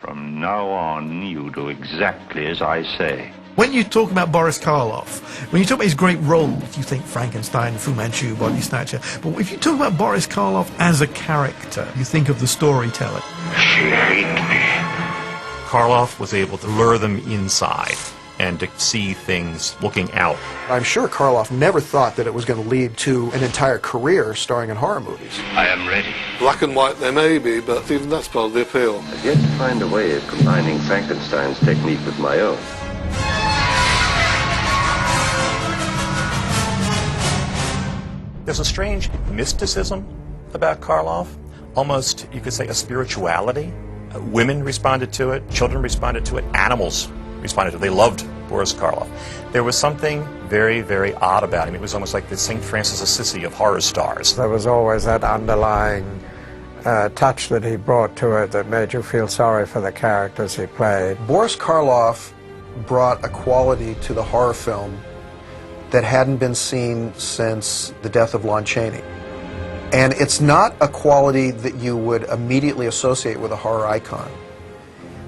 From now on, you do exactly as I say. When you talk about Boris Karloff, when you talk about his great roles, you think Frankenstein, Fu Manchu, Body Snatcher. But if you talk about Boris Karloff as a character, you think of the storyteller. She hates me. Karloff was able to lure them inside and to see things looking out. I'm sure Karloff never thought that it was going to lead to an entire career starring in horror movies. I am ready. Black and white they may be, but even that's part of the appeal. I've yet to find a way of combining Frankenstein's technique with my own. There's a strange mysticism about Karloff, almost, you could say, a spirituality. Women responded to it, children responded to it, animals responded to it. They loved Boris Karloff. There was something very, very odd about him. It was almost like the St. Francis Assisi of horror stars. There was always that underlying touch that he brought to it that made you feel sorry for the characters he played. Boris Karloff brought a quality to the horror film that hadn't been seen since the death of Lon Chaney. And it's not a quality that you would immediately associate with a horror icon.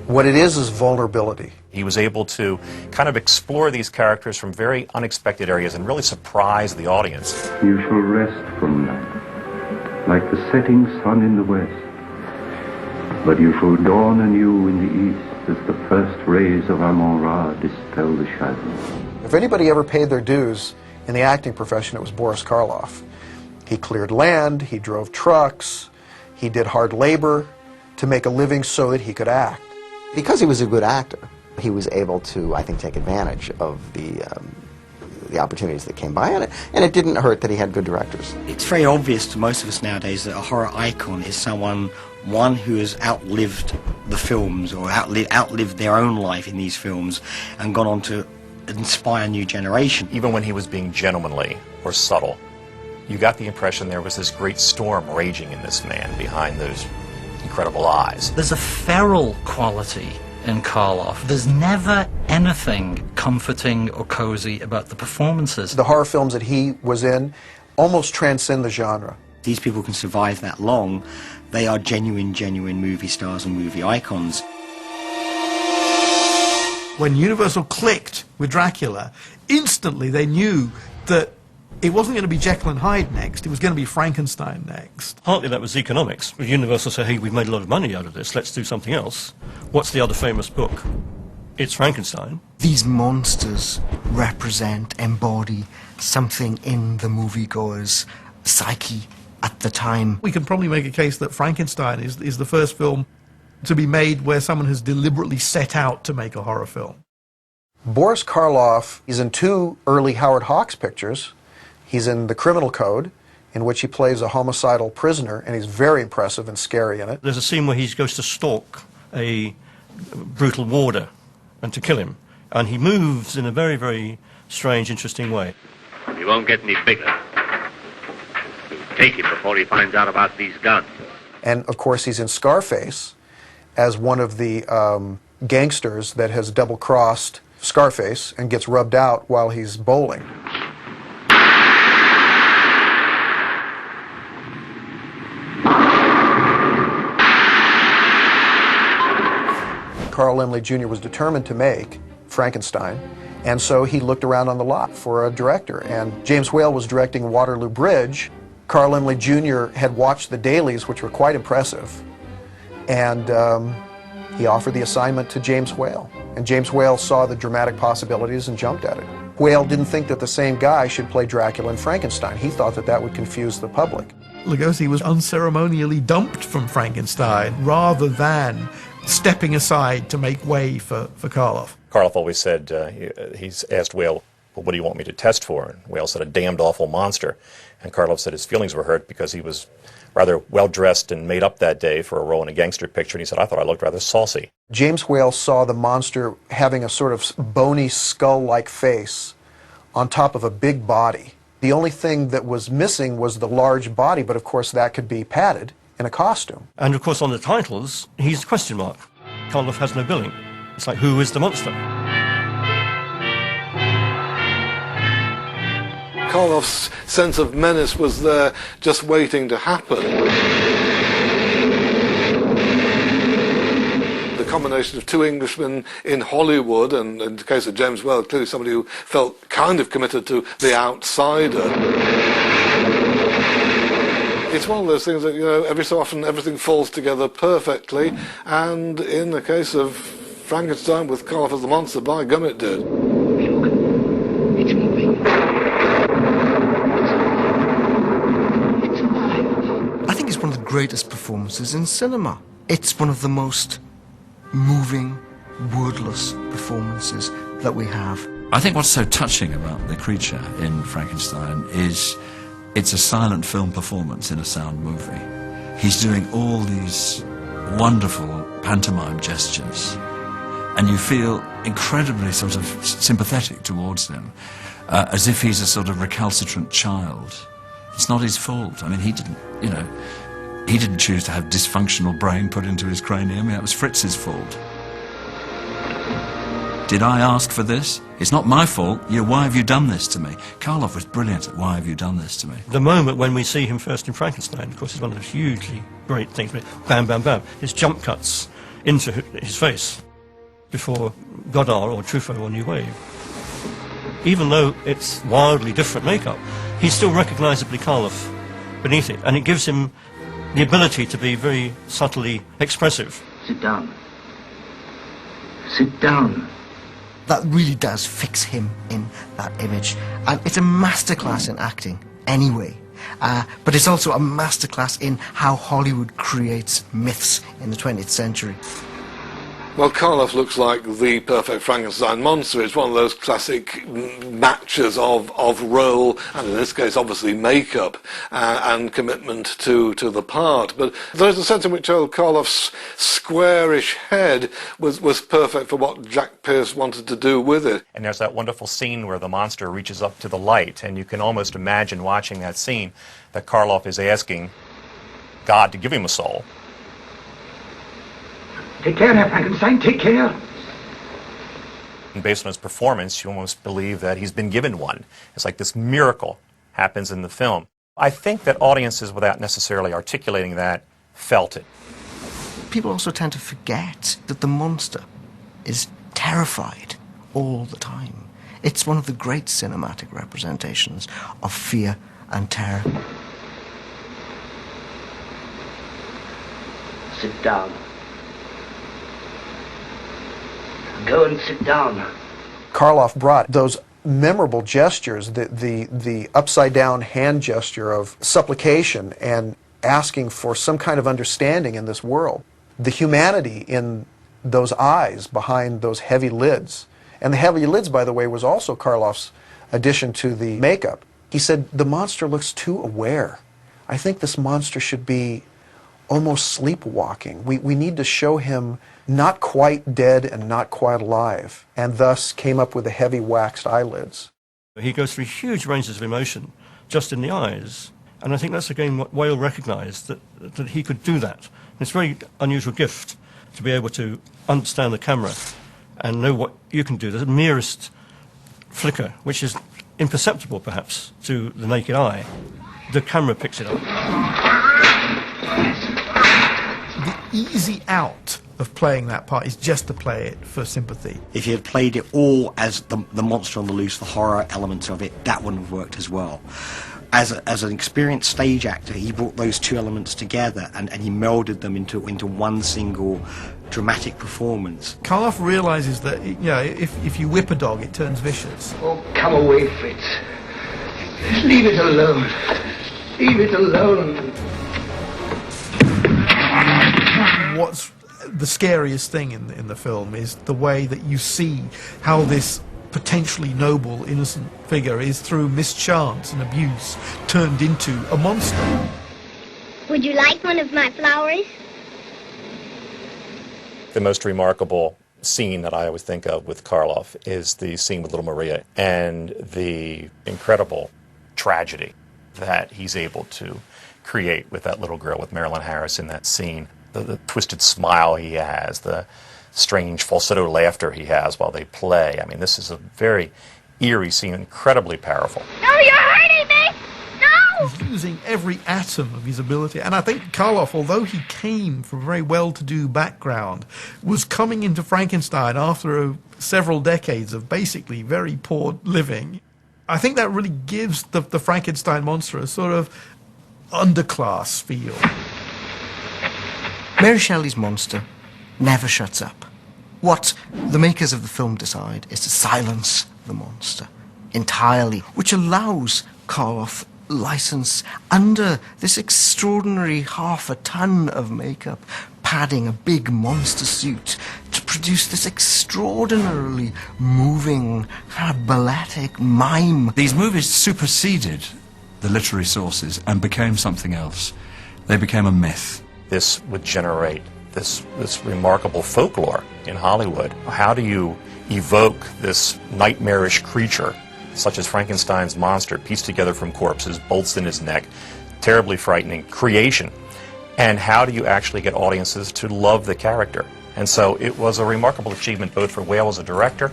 What it is vulnerability. He was able to kind of explore these characters from very unexpected areas and really surprise the audience. You shall rest from night, like the setting sun in the west. But you shall dawn anew in the east as the first rays of Amon-Ra dispel the shadows. If anybody ever paid their dues in the acting profession, it was Boris Karloff. He cleared land, he drove trucks, he did hard labor to make a living so that he could act. Because he was a good actor, he was able to, I think, take advantage of the opportunities that came by, and it didn't hurt that he had good directors. It's very obvious to most of us nowadays that a horror icon is someone, one who has outlived the films or outlived their own life in these films and gone on to inspire a new generation. Even when he was being gentlemanly or subtle, you got the impression there was this great storm raging in this man behind those incredible eyes. There's a feral quality in Karloff. There's never anything comforting or cozy about the performances. The horror films that he was in almost transcend the genre. These people can survive that long. They are genuine movie stars and movie icons. When Universal clicked with Dracula, instantly they knew that it wasn't going to be Jekyll and Hyde next, it was going to be Frankenstein next. Partly that was economics. Universal said, hey, we've made a lot of money out of this, let's do something else. What's the other famous book? It's Frankenstein. These monsters represent, embody something in the moviegoer's psyche at the time. We can probably make a case that Frankenstein is the first film to be made where someone has deliberately set out to make a horror film. Boris Karloff is in two early Howard Hawks pictures. He's in The Criminal Code, in which he plays a homicidal prisoner, and he's very impressive and scary in it. There's a scene where he goes to stalk a brutal warder and to kill him, and he moves in a very, very strange, interesting way. He won't get any bigger. We'll take him before he finds out about these guns. And, of course, he's in Scarface as one of the gangsters that has double-crossed Scarface and gets rubbed out while he's bowling. Carl Laemmle Jr. was determined to make Frankenstein, and so he looked around on the lot for a director. And James Whale was directing Waterloo Bridge. Carl Laemmle Jr. had watched the dailies, which were quite impressive, and he offered the assignment to James Whale. And James Whale saw the dramatic possibilities and jumped at it. Whale didn't think that the same guy should play Dracula and Frankenstein. He thought that that would confuse the public. Lugosi was unceremonially dumped from Frankenstein rather than stepping aside to make way for Karloff. Karloff always said, he's asked Whale, well, what do you want me to test for? And Whale said, a damned awful monster. And Karloff said his feelings were hurt because he was rather well-dressed and made up that day for a role in a gangster picture, and he said, I thought I looked rather saucy. James Whale saw the monster having a sort of bony skull-like face on top of a big body. The only thing that was missing was the large body, but of course that could be padded in a costume. And of course on the titles, he's a question mark. Karloff has no billing. It's like, who is the monster? Karloff's sense of menace was there, just waiting to happen. The combination of two Englishmen in Hollywood, and in the case of James Whale, clearly somebody who felt kind of committed to the outsider. It's one of those things that, you know, every so often everything falls together perfectly, and in the case of Frankenstein with Karloff as the monster, by gum it did. It's moving. It's alive. I think it's one of the greatest performances in cinema. It's one of the most moving, wordless performances that we have. I think what's so touching about the creature in Frankenstein is it's a silent film performance in a sound movie. He's doing all these wonderful pantomime gestures, and you feel incredibly sort of sympathetic towards him, as if he's a sort of recalcitrant child. It's not his fault. I mean, he didn't, you know, he didn't choose to have dysfunctional brain put into his cranium. That was Fritz's fault. Did I ask for this? It's not my fault. Why have you done this to me? Karloff was brilliant at why have you done this to me? The moment when we see him first in Frankenstein, of course, is one of the hugely great things. Bam, bam, bam. His jump cuts into his face before Godard or Truffaut or New Wave. Even though it's wildly different makeup, he's still recognisably Karloff beneath it, and it gives him the ability to be very subtly expressive. Sit down. Sit down. That really does fix him in that image. And it's a masterclass in acting, anyway. But it's also a masterclass in how Hollywood creates myths in the 20th century. Well, Karloff looks like the perfect Frankenstein monster. It's one of those classic matches of role, and in this case, obviously, makeup and commitment to the part. But there's a sense in which old Karloff's squarish head was perfect for what Jack Pierce wanted to do with it. And there's that wonderful scene where the monster reaches up to the light, and you can almost imagine watching that scene that Karloff is asking God to give him a soul. Take care there, Frankenstein, take care. And based on his performance, you almost believe that he's been given one. It's like this miracle happens in the film. I think that audiences, without necessarily articulating that, felt it. People also tend to forget that the monster is terrified all the time. It's one of the great cinematic representations of fear and terror. Sit down. Go and sit down. Karloff brought those memorable gestures, the upside-down hand gesture of supplication and asking for some kind of understanding in this world. The humanity in those eyes behind those heavy lids. And the heavy lids, by the way, was also Karloff's addition to the makeup. He said, the monster looks too aware. I think this monster should be almost sleepwalking. We need to show him not quite dead and not quite alive, and thus came up with the heavy waxed eyelids. He goes through huge ranges of emotion just in the eyes, and I think that's again what Whale recognised, that he could do that. And it's a very unusual gift to be able to understand the camera and know what you can do. The merest flicker, which is imperceptible perhaps to the naked eye, the camera picks it up. The easy out of playing that part is just to play it for sympathy. If he had played it all as the monster on the loose, the horror elements of it, that wouldn't have worked as well. As an experienced stage actor, he brought those two elements together and he melded them into one single dramatic performance. Karloff realizes that, you know, if you whip a dog, it turns vicious. Oh, come away, Fritz. Leave it alone. Leave it alone. What's the scariest thing in the film is the way that you see how this potentially noble, innocent figure is, through mischance and abuse, turned into a monster. Would you like one of my flowers? The most remarkable scene that I always think of with Karloff is the scene with Little Maria and the incredible tragedy that he's able to create with that little girl, with Marilyn Harris in that scene. The twisted smile he has, the strange falsetto laughter he has while they play. I mean, this is a very eerie scene, incredibly powerful. No, you're hurting me! No! He's using every atom of his ability. And I think Karloff, although he came from a very well-to-do background, was coming into Frankenstein after several decades of basically very poor living. I think that really gives the Frankenstein monster a sort of underclass feel. Mary Shelley's monster never shuts up. What the makers of the film decide is to silence the monster entirely, which allows Karloff license under this extraordinary 1/2 ton of makeup, padding a big monster suit to produce this extraordinarily moving, balletic mime. These movies superseded the literary sources and became something else. They became a myth. This would generate this remarkable folklore in Hollywood. How do you evoke this nightmarish creature, such as Frankenstein's monster, pieced together from corpses, bolts in his neck, terribly frightening creation? And how do you actually get audiences to love the character? And so it was a remarkable achievement both for Whale as a director,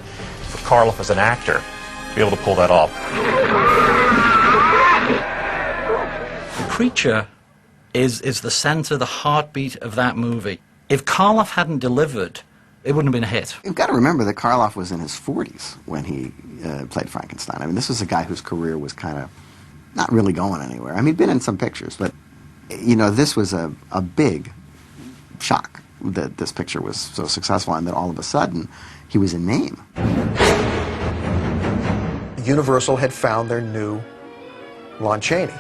for Karloff as an actor, to be able to pull that off. The creature is the center, the heartbeat of that movie. If Karloff hadn't delivered, it wouldn't have been a hit. You've got to remember that Karloff was in his 40s when he played Frankenstein. I mean, this was a guy whose career was kind of not really going anywhere. I mean, he'd been in some pictures, but, you know, this was a big shock that this picture was so successful and that all of a sudden he was a name. Universal had found their new Lon Chaney,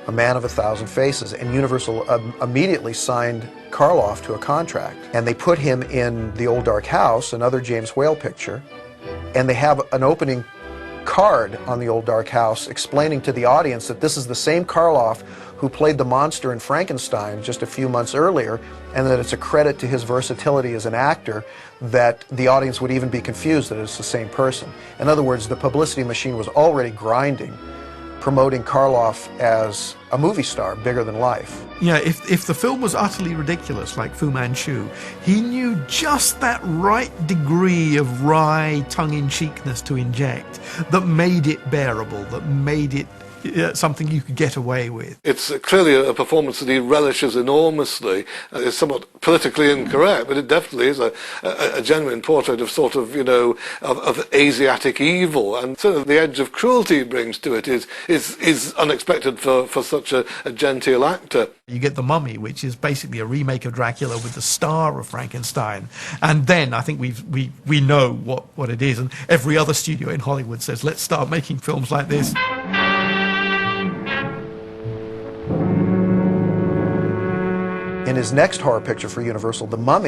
a man of 1,000 faces, and Universal immediately signed Karloff to a contract, and they put him in The Old Dark House, another James Whale picture, and they have an opening card on The Old Dark House explaining to the audience that this is the same Karloff who played the monster in Frankenstein just a few months earlier, and that it's a credit to his versatility as an actor that the audience would even be confused that it's the same person. In other words, the publicity machine was already grinding, promoting Karloff as a movie star, bigger than life. Yeah, if the film was utterly ridiculous, like Fu Manchu, he knew just that right degree of wry tongue-in-cheekness to inject that made it bearable, that made it something you could get away with. It's clearly a performance that he relishes enormously. It's somewhat politically incorrect, but it definitely is a genuine portrait of sort of, you know, of Asiatic evil. And so the edge of cruelty he brings to it is unexpected for such a genteel actor. You get The Mummy, which is basically a remake of Dracula with the star of Frankenstein. And then I think we know what it is. And every other studio in Hollywood says, let's start making films like this. In his next horror picture for Universal, The Mummy,